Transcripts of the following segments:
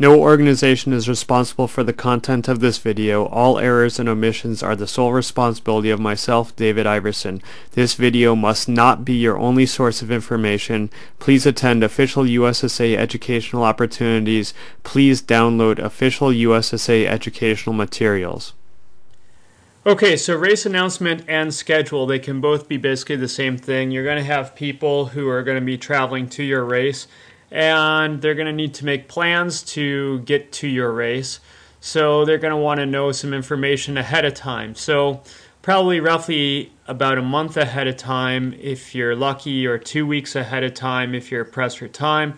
No organization is responsible for the content of this video. All errors and omissions are the sole responsibility of myself, David Iverson. This video must not be your only source of information. Please attend official USSA educational opportunities. Please download official USSA educational materials. Okay, so race announcement and schedule, they can both be basically the same thing. You're going to have people who are going to be traveling to your race, and they're going to need to make plans to get to your race. So they're going to want to know some information ahead of time. So probably roughly about a month ahead of time if you're lucky, or 2 weeks ahead of time if you're pressed for time.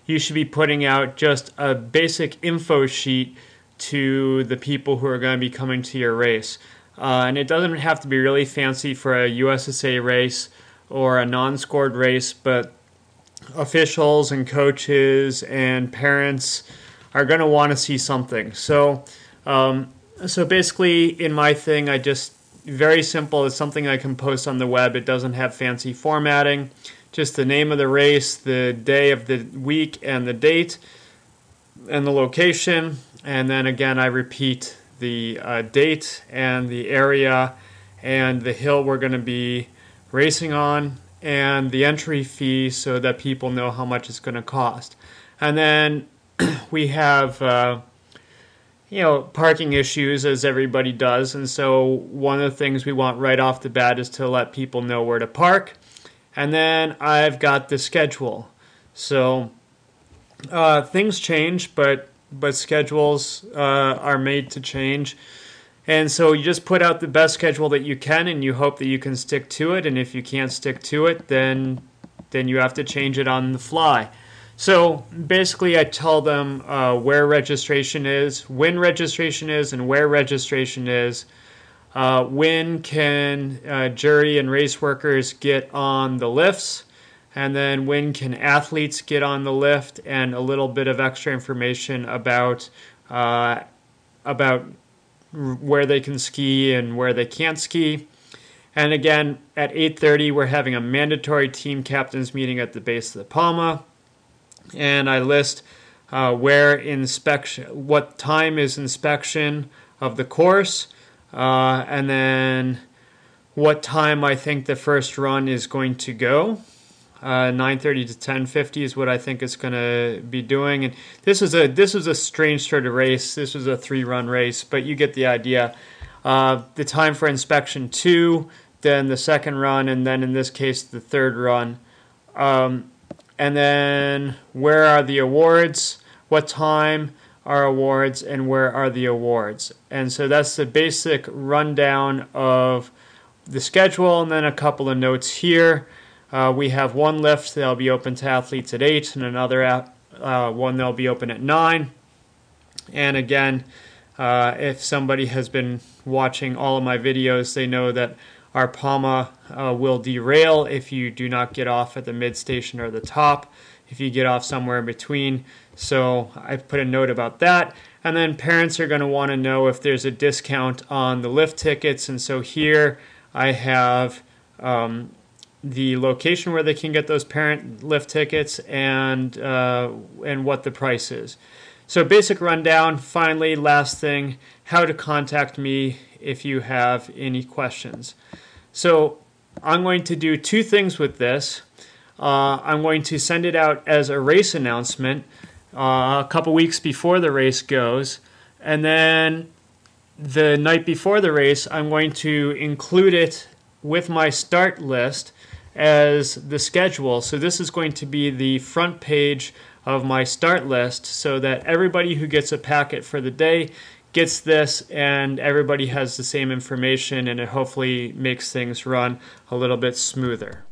You should be putting out just a basic info sheet to the people who are going to be coming to your race. And it doesn't have to be really fancy for a USSA race or a non-scored race, but officials and coaches and parents are going to want to see something. So basically in my thing, I just, very simple, it's something I can post on the web. It doesn't have fancy formatting, just the name of the race, the day of the week and the date and the location. And then again, I repeat the date and the area and the hill we're going to be racing on, and the entry fee so that people know how much it's going to cost. And then we have parking issues, as everybody does, and so one of the things we want right off the bat is to let people know where to park. And then I've got the schedule. So things change, but schedules are made to change. And so you just put out the best schedule that you can, and you hope that you can stick to it. And if you can't stick to it, then you have to change it on the fly. So basically I tell them where registration is, when registration is, and where registration is. When can jury and race workers get on the lifts, and then when can athletes get on the lift, and a little bit of extra information about where they can ski and where they can't ski. And again, at 8:30, we're having a mandatory team captains meeting at the base of the Palma. And I list what time is inspection of the course, and then what time I think the first run is going to go. 9:30 to 10:50 is what I think it's going to be doing. And this was a strange sort of race. This was a 3-run race, but you get the idea. The time for inspection 2, then the second run, and then in this case the third run. And then where are the awards? What time are awards, and where are the awards? And so that's the basic rundown of the schedule, and then a couple of notes here. We have one lift that'll be open to athletes at 8, and another one that'll be open at 9. And again, if somebody has been watching all of my videos, they know that our Palma will derail if you do not get off at the mid station or the top, if you get off somewhere in between. So I've put a note about that. And then parents are going to want to know if there's a discount on the lift tickets. And so here I have the location where they can get those parent lift tickets, and what the price is. So basic rundown. Finally, last thing, how to contact me if you have any questions. So I'm going to do 2 things with this. I'm going to send it out as a race announcement a couple weeks before the race goes, and then the night before the race I'm going to include it with my start list as the schedule. So this is going to be the front page of my start list, so that everybody who gets a packet for the day gets this, and everybody has the same information, and it hopefully makes things run a little bit smoother.